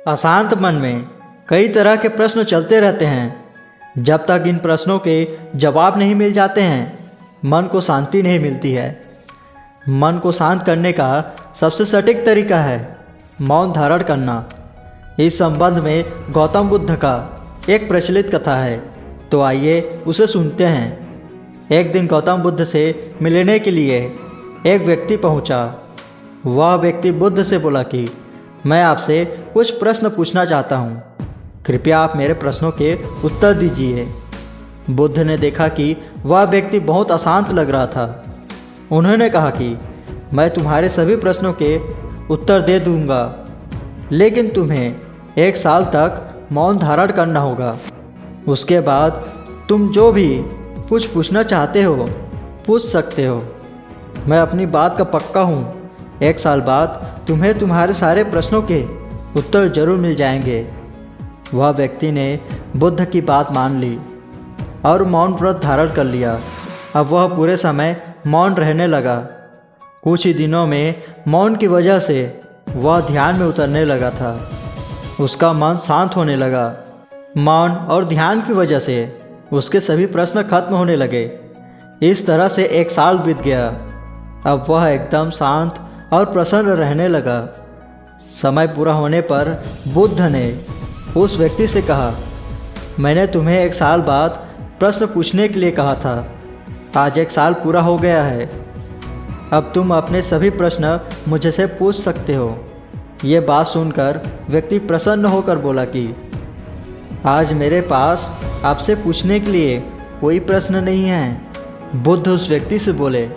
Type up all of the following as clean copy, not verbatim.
अशांत मन में कई तरह के प्रश्न चलते रहते हैं। जब तक इन प्रश्नों के जवाब नहीं मिल जाते हैं, मन को शांति नहीं मिलती है। मन को शांत करने का सबसे सटीक तरीका है मौन धारण करना। इस संबंध में गौतम बुद्ध का एक प्रचलित कथा है, तो आइए उसे सुनते हैं। एक दिन गौतम बुद्ध से मिलने के लिए एक व्यक्ति पहुंचा। वह व्यक्ति बुद्ध से बोला कि मैं आपसे कुछ प्रश्न पूछना चाहता हूँ, कृपया आप मेरे प्रश्नों के उत्तर दीजिए। बुद्ध ने देखा कि वह व्यक्ति बहुत अशांत लग रहा था। उन्होंने कहा कि मैं तुम्हारे सभी प्रश्नों के उत्तर दे दूंगा, लेकिन तुम्हें 1 साल तक मौन धारण करना होगा। उसके बाद तुम जो भी कुछ पूछना चाहते हो पूछ सकते हो। मैं अपनी बात का पक्का हूँ, 1 साल बाद तुम्हें तुम्हारे सारे प्रश्नों के उत्तर जरूर मिल जाएंगे। वह व्यक्ति ने बुद्ध की बात मान ली और मौन व्रत धारण कर लिया। अब वह पूरे समय मौन रहने लगा। कुछ ही दिनों में मौन की वजह से वह ध्यान में उतरने लगा था। उसका मन शांत होने लगा। मौन और ध्यान की वजह से उसके सभी प्रश्न खत्म होने लगे। इस तरह से 1 साल बीत गया। अब वह एकदम शांत और प्रसन्न रहने लगा। समय पूरा होने पर बुद्ध ने उस व्यक्ति से कहा, मैंने तुम्हें 1 साल बाद प्रश्न पूछने के लिए कहा था। आज 1 साल पूरा हो गया है। अब तुम अपने सभी प्रश्न मुझे से पूछ सकते हो। ये बात सुनकर व्यक्ति प्रसन्न होकर बोला कि आज मेरे पास आपसे पूछने के लिए कोई प्रश्न नहीं है। बुद्ध उस व्यक्ति से बोले,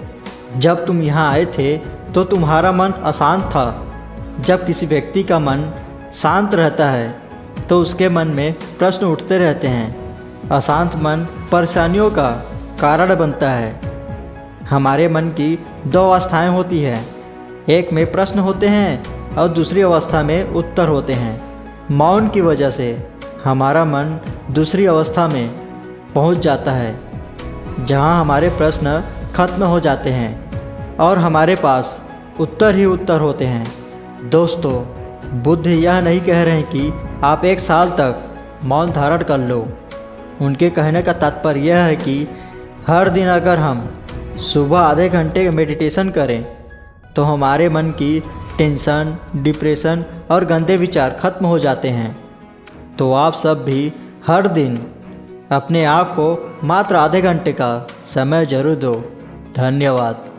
जब तुम यहाँ आए थे तो तुम्हारा मन अशांत था। जब किसी व्यक्ति का मन शांत रहता है तो उसके मन में प्रश्न उठते रहते हैं। अशांत मन परेशानियों का कारण बनता है। हमारे मन की 2 अवस्थाएं होती हैं, एक में प्रश्न होते हैं और दूसरी अवस्था में उत्तर होते हैं। मौन की वजह से हमारा मन दूसरी अवस्था में पहुंच जाता है, जहां हमारे प्रश्न खत्म हो जाते हैं और हमारे पास उत्तर ही उत्तर होते हैं। दोस्तों, बुद्ध यह नहीं कह रहे हैं कि आप 1 साल तक मौन धारण कर लो। उनके कहने का तात्पर्य यह है कि हर दिन अगर हम सुबह आधे घंटे मेडिटेशन करें तो हमारे मन की टेंशन, डिप्रेशन और गंदे विचार खत्म हो जाते हैं। तो आप सब भी हर दिन अपने आप को मात्र आधे घंटे का समय जरूर दो। धन्यवाद।